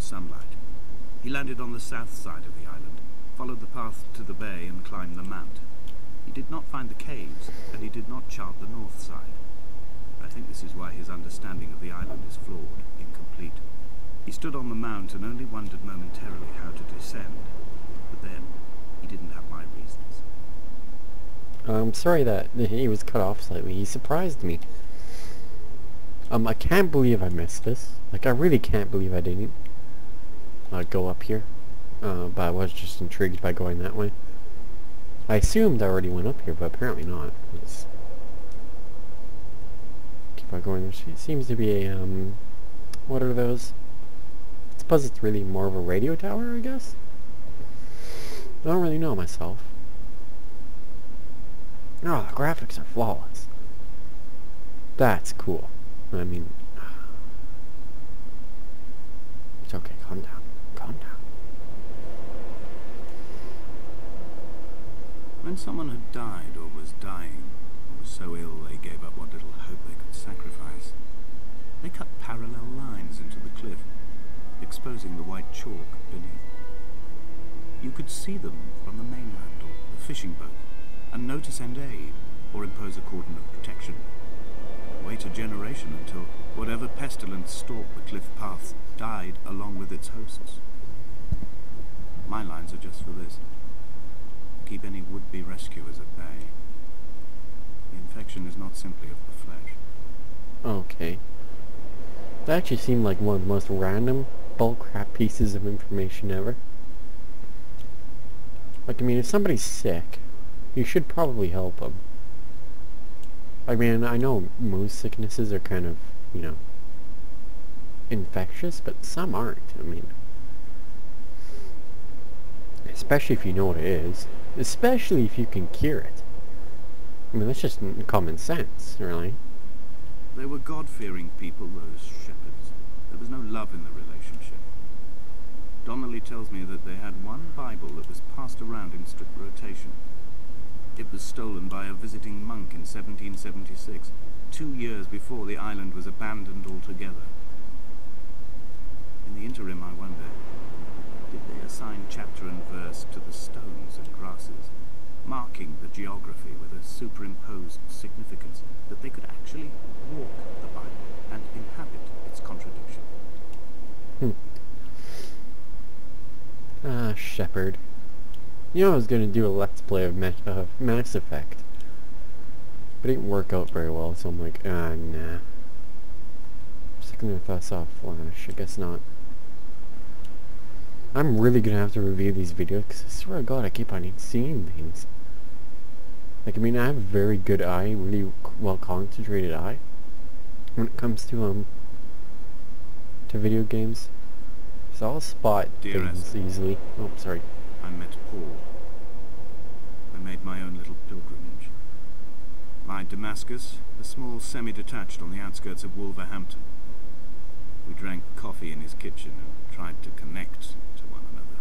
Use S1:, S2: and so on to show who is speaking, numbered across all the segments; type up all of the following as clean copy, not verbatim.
S1: sunlight. He landed on the south side of the island, followed the path to the bay and climbed the mount. He did not find the caves, and he did not chart the north side. I think this is why his understanding of the island is flawed, incomplete. He stood on the mount and only wondered momentarily how to descend. But then, he didn't have my reasons.
S2: I'm sorry that he was cut off slightly. He surprised me. I can't believe I missed this. Like, I really can't believe I didn't go up here. But I was just intrigued by going that way. I assumed I already went up here, but apparently not. Let's keep on going. There seems to be a, what are those? I suppose it's really more of a radio tower, I guess? I don't really know myself. Oh, the graphics are flawless. That's cool. I mean, it's okay, calm down. Calm down.
S1: When someone had died or was dying, or was so ill they gave up what little hope they could sacrifice, they cut parallel lines into the cliff, exposing the white chalk beneath. You could see them from the mainland or the fishing boat, and know to send aid, or impose a cordon of protection. Wait a generation until whatever pestilence stalked the cliff paths died along with its hosts. My lines are just for this. Keep any would-be rescuers at bay. The infection is not simply of the flesh.
S2: Okay. That actually seemed like one of the most random bullcrap pieces of information ever. Like, I mean, if somebody's sick, you should probably help them. I mean, I know most sicknesses are kind of, you know, infectious, but some aren't. I mean, especially if you know what it is. Especially if you can cure it. I mean, that's just common sense, really.
S1: They were God-fearing people, those shepherds. There was no love in the relationship. Donnelly tells me that they had one Bible that was passed around in strict rotation. It was stolen by a visiting monk in 1776, 2 years before the island was abandoned altogether. In the interim, I wonder, did they assign chapter and verse to the stones and grasses, marking the geography with a superimposed significance that they could actually walk the Bible and inhabit its contradiction?
S2: Ah, Shepherd. You know I was going to do a Let's Play of Mass Effect. But it didn't work out very well, so I'm like, nah. Sticking their thoughts off Flash, I guess not. I'm really going to have to review these videos, because I swear to God, I keep on seeing things. Like, I mean, I have a very good eye, really well concentrated eye, when it comes to video games. So I'll spot
S1: Dear
S2: things
S1: Esther,
S2: easily. Oh, sorry.
S1: I met Paul. I made my own little pilgrimage. My Damascus, a small semi-detached on the outskirts of Wolverhampton. We drank coffee in his kitchen and tried to connect to one another.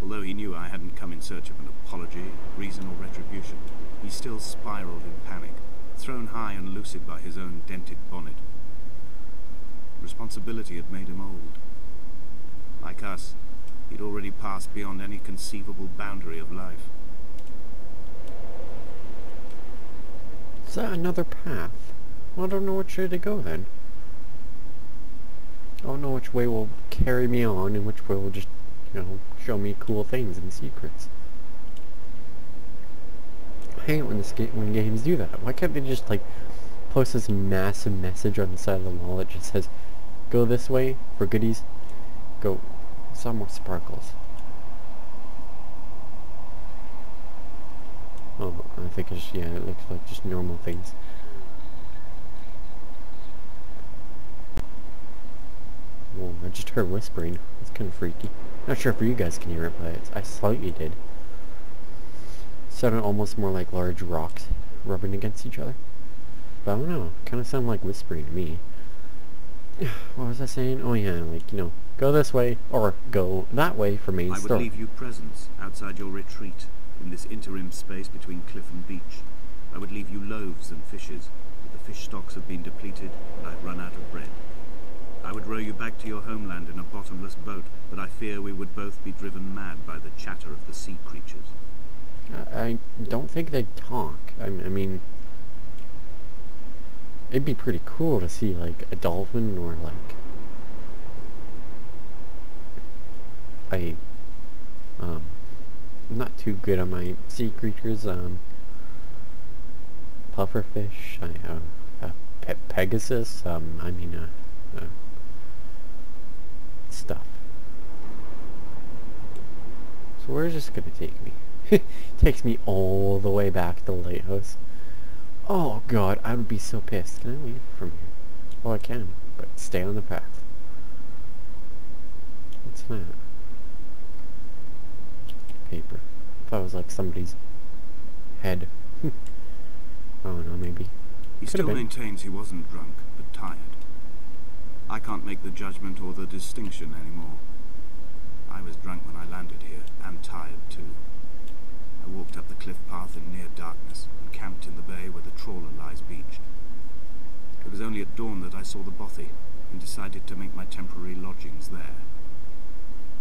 S1: Although he knew I hadn't come in search of an apology, reason or retribution, he still spiraled in panic, thrown high and lucid by his own dented bonnet. Responsibility had made him old. Like us, he'd already passed beyond any conceivable boundary of life.
S2: Is that another path? Well, I don't know which way to go then. I don't know which way will carry me on and which way will just, you know, show me cool things and secrets. I hate it when games do that. Why can't they just, like, post this massive message on the side of the wall that just says, go this way for goodies, go some more sparkles. Oh, I think it's, yeah, it looks like just normal things. Whoa, I just heard whispering. It's kind of freaky. Not sure if you guys can hear it, but I slightly did. Sounded almost more like large rocks rubbing against each other. But I don't know, kind of sounded like whispering to me. What was I saying? Oh yeah, like, you know, go this way, or go that way for main store.
S1: I would leave you presents outside your retreat, in this interim space between cliff and beach. I would leave you loaves and fishes, but the fish stocks have been depleted, and I've run out of bread. I would row you back to your homeland in a bottomless boat, but I fear we would both be driven mad by the chatter of the sea creatures.
S2: I don't think they'd talk. I mean, it'd be pretty cool to see, like, a dolphin or, like, I'm not too good on my sea creatures, pufferfish, Pegasus, stuff. So where's this gonna take me? Takes me all the way back to the lighthouse. Oh god, I would be so pissed. Can I leave from here? Well, I can, but stay on the path. What's that? Paper. I thought it was like somebody's head. I don't know, maybe.
S1: He still maintains he wasn't drunk, but tired. I can't make the judgment or the distinction anymore. I was drunk when I landed here, and tired too. I walked up the cliff path in near darkness, and camped in the bay where the trawler lies beached. It was only at dawn that I saw the bothy, and decided to make my temporary lodgings there.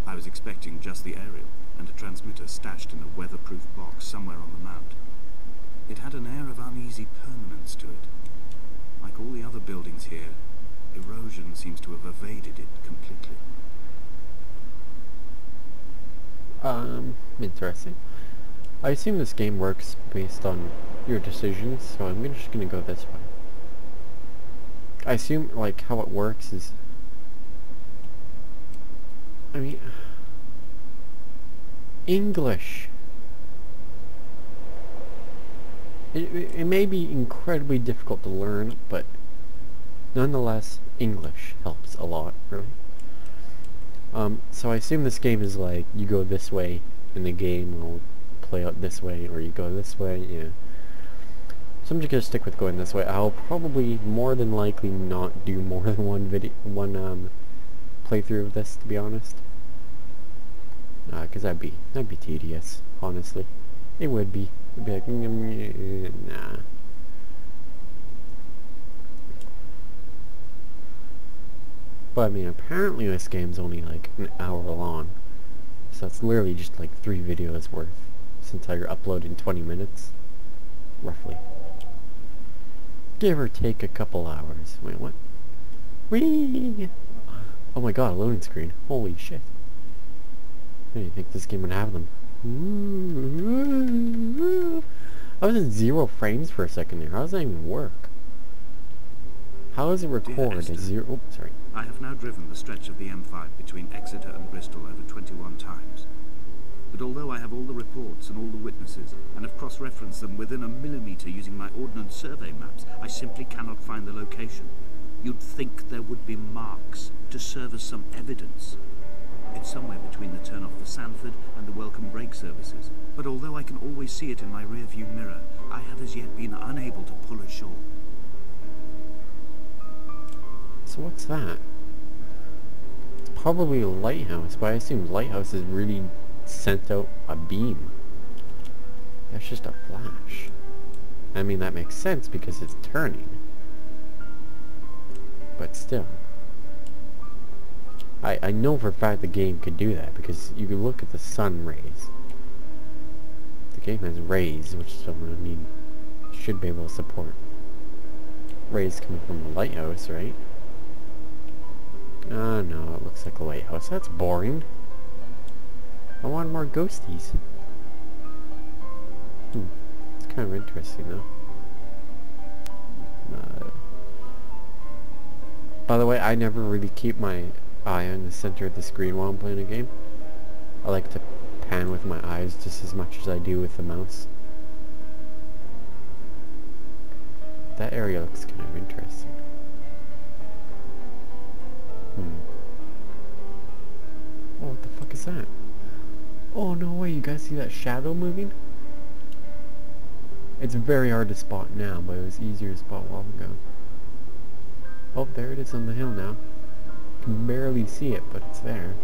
S1: I was expecting just the aerial, and a transmitter stashed in a weatherproof box somewhere on the mount. It had an air of uneasy permanence to it. Like all the other buildings here, erosion seems to have evaded it completely.
S2: Interesting. I assume this game works based on your decisions, so I'm just gonna go this way. I assume, like, how it works is... I mean... English! It may be incredibly difficult to learn, but nonetheless, English helps a lot, really. So I assume this game is like, you go this way, and the game will play out this way, or you go this way, yeah. So I'm just gonna stick with going this way. I'll probably, more than likely, not do more than one playthrough of this, to be honest. Cause that'd be tedious, honestly. It would be. It'd be like, nah. But I mean, apparently this game's only like an hour long. So that's literally just like 3 videos worth, since I upload in 20 minutes. Roughly. Give or take a couple hours. Wait, what? Whee! Oh my god, a loading screen. Holy shit. I didn't think this game would have them. I was in 0 frames for a second there. How does that even work? How does it record at 0? Oh, sorry.
S1: I have now driven the stretch of the M5 between Exeter and Bristol over 21 times. But although I have all the reports and all the witnesses, and have cross-referenced them within a millimetre using my ordnance survey maps, I simply cannot find the location. You'd think there would be marks to serve as some evidence. It's somewhere between the turn-off for Sanford and the welcome brake services. But although I can always see it in my rear-view mirror, I have as yet been unable to pull ashore.
S2: So what's that? It's probably a lighthouse, but I assume lighthouses really sent out a beam. That's just a flash. I mean, that makes sense because it's turning. But still. I know for a fact the game could do that because you can look at the sun rays. The game has rays, which I mean should be able to support rays coming from the lighthouse, right? Oh no, it looks like a lighthouse. That's boring. I want more ghosties. It's kind of interesting though. By the way, I never really keep my eye on the center of the screen while I'm playing a game. I like to pan with my eyes just as much as I do with the mouse. That area looks kind of interesting. Oh, what the fuck is that? Oh, no way, you guys see that shadow moving? It's very hard to spot now, but it was easier to spot a while ago. Oh, there it is on the hill now. You can barely see it, but it's there.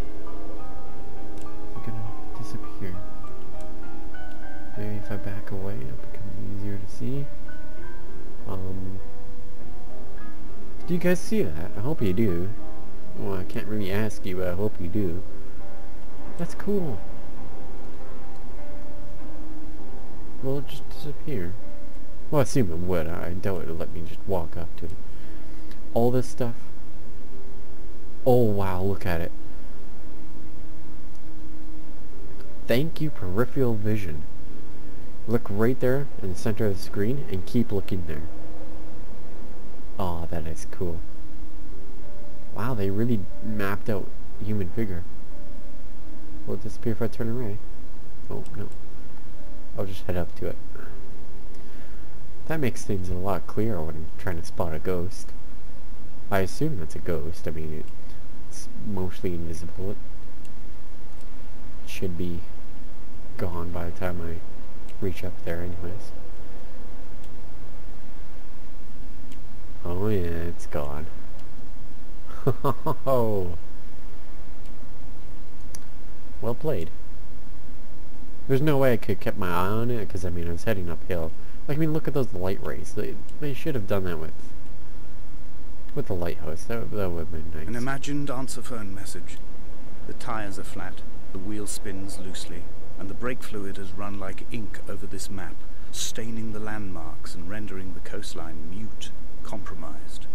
S2: It's gonna disappear. Maybe if I back away, it'll become easier to see. Do you guys see that? I hope you do. Well, I can't really ask you, but I hope you do. That's cool. Will it just disappear? Well, I assume it would. I doubt it would let me just walk up to it. All this stuff. Oh, wow, look at it. Thank you, peripheral vision. Look right there in the center of the screen and keep looking there. Oh, that is cool. Wow, they really mapped out human figure. Will it disappear if I turn away? Oh, no. I'll just head up to it. That makes things a lot clearer when I'm trying to spot a ghost. I assume that's a ghost. I mean, it's mostly invisible. It should be gone by the time I reach up there anyways. Oh yeah, it's gone. Oh, well played. There's no way I could have kept my eye on it, because I mean I was heading uphill. Like, I mean, look at those light rays. They should have done that with the lighthouse. That would have been nice.
S1: An imagined answer phone message. The tires are flat, the wheel spins loosely, and the brake fluid has run like ink over this map, staining the landmarks and rendering the coastline mute, compromised.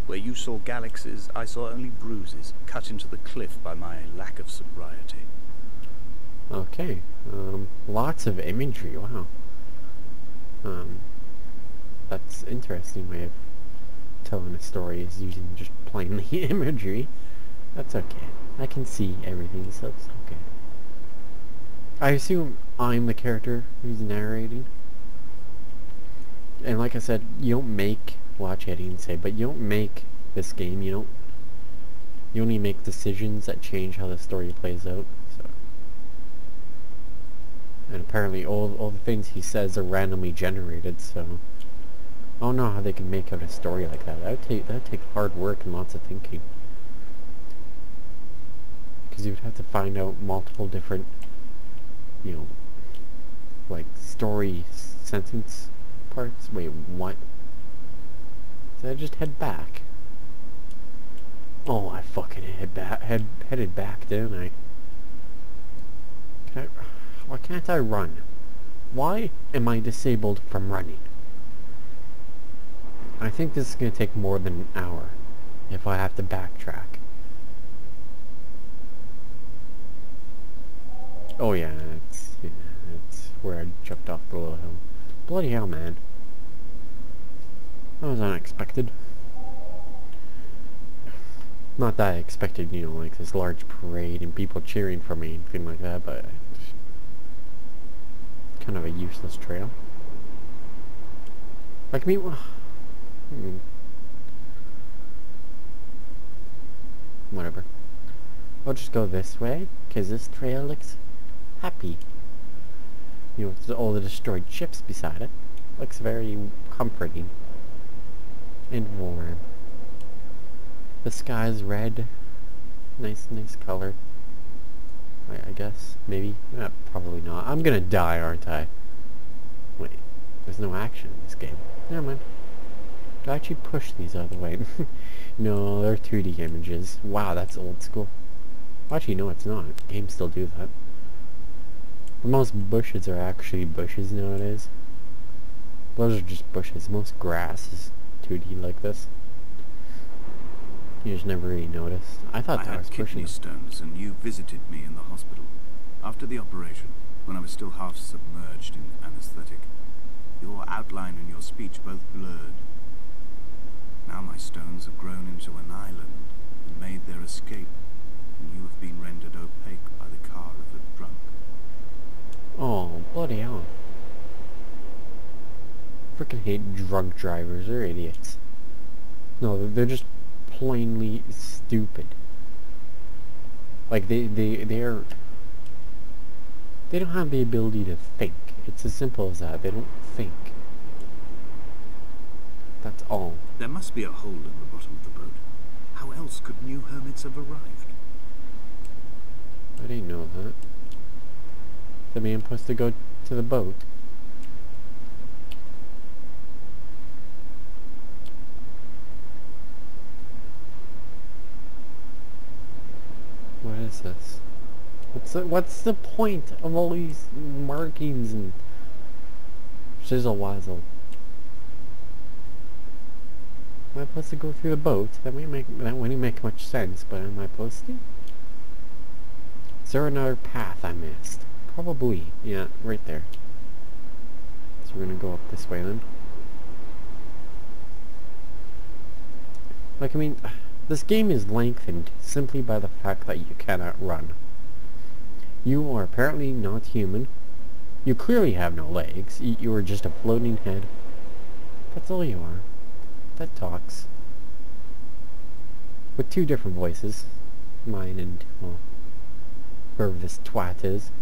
S1: Where you saw galaxies, I saw only bruises cut into the cliff by my lack of sobriety.
S2: Okay, lots of imagery, wow. That's interesting way of telling a story, is using just plainly imagery. That's okay. I can see everything, so it's okay. I assume I'm the character who's narrating. And like I said, you don't make, watch Eddie and say, but you don't make this game, you only make decisions that change how the story plays out. So, and apparently all the things he says are randomly generated, so I don't know how they can make out a story like that. That would take hard work and lots of thinking. Because you would have to find out multiple different, like story sentence parts. Wait, what? Did I just head back? Oh, I fucking headed back, didn't I? Why can't I run? Why am I disabled from running? I think this is going to take more than an hour if I have to backtrack. Oh yeah, it's where I jumped off the little hill. Bloody hell, man. That was unexpected. Not that I expected, like this large parade and people cheering for me and things like that, but kind of a useless trail. Like me, whatever. I'll just go this way, because this trail looks happy. With all the destroyed ships beside it. Looks very comforting and warm. The sky's red. Nice color. I guess. Maybe. Probably not. I'm gonna die, aren't I? Wait. There's no action in this game. Never mind. Do I actually push these out of the way? No, they're 2D images. Wow, that's old school. Actually, no, it's not. Games still do that. Most bushes are actually bushes nowadays. Those are just bushes. Most grass is 2D like this. You just never really noticed. I thought that was pushing.
S1: I had kidney stones, and you visited me in the hospital after the operation, when I was still half submerged in anesthetic. Your outline and your speech both blurred. Now my stones have grown into an island and made their escape, and you have been rendered opaque by the car of a drunk.
S2: Oh, bloody hell. Freaking hate drunk drivers. They're idiots. No, they're just plainly stupid. Like, they don't have the ability to think. It's as simple as that. They don't think. That's all.
S1: There must be a hole in the bottom of the boat. How else could new hermits have arrived?
S2: I didn't know that. The man supposed to go to the boat. this? What's the point of all these markings and shizzle wazzle? Am I supposed to go through the boat? That wouldn't make much sense, but am I supposed to? Is there another path I missed? Probably. Yeah, right there. So we're gonna go up this way then. Like, I mean, this game is lengthened simply by the fact that you cannot run. You are apparently not human. You clearly have no legs. You are just a floating head. That's all you are. That talks. With two different voices. Mine and, well, whoever this twat is.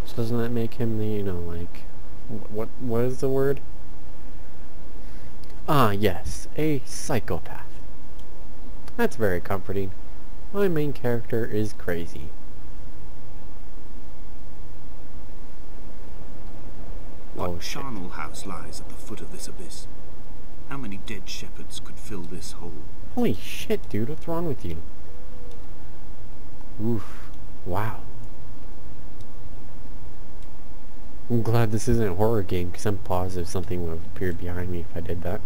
S2: So doesn't that make him the, you know, like, what is the word? Ah, yes, a psychopath. That's very comforting. My main character is crazy.
S1: What charnel house lies at the foot of this abyss? How many dead shepherds could fill this hole?
S2: Holy shit, dude, what's wrong with you? Oof. Wow. I'm glad this isn't a horror game, because I'm positive something would have appeared behind me if I did that.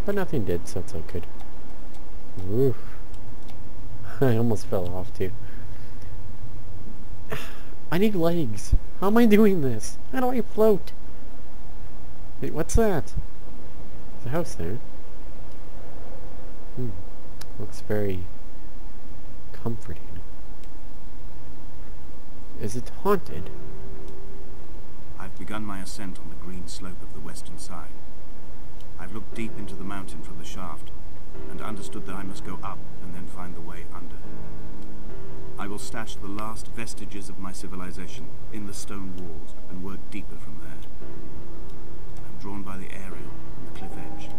S2: But nothing did, so it's all good. Oof. I almost fell off, too. I need legs. How am I doing this? How do I float? Wait, what's that? There's a house there. Looks very comforting. Is it haunted?
S1: I've begun my ascent on the green slope of the western side. I've looked deep into the mountain from the shaft, and understood that I must go up and then find the way under. I will stash the last vestiges of my civilization in the stone walls and work deeper from there. I'm drawn by the aerial and the cliff edge.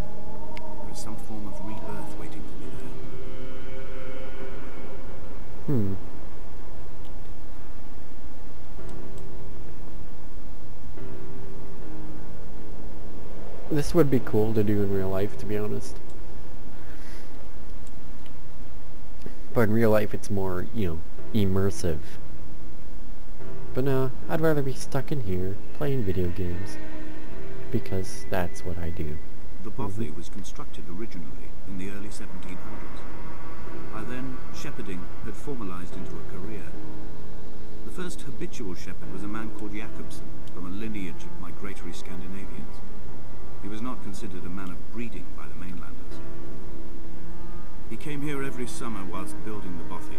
S1: There is some form of rebirth waiting for me there.
S2: This would be cool to do in real life, to be honest. But in real life it's more, you know, immersive. But no, I'd rather be stuck in here, playing video games. Because that's what I do.
S1: The bothy was constructed originally in the early 1700s. By then, shepherding had formalized into a career. The first habitual shepherd was a man called Jacobson, from a lineage of migratory Scandinavians. He was not considered a man of breeding by the mainlanders. He came here every summer whilst building the bothy,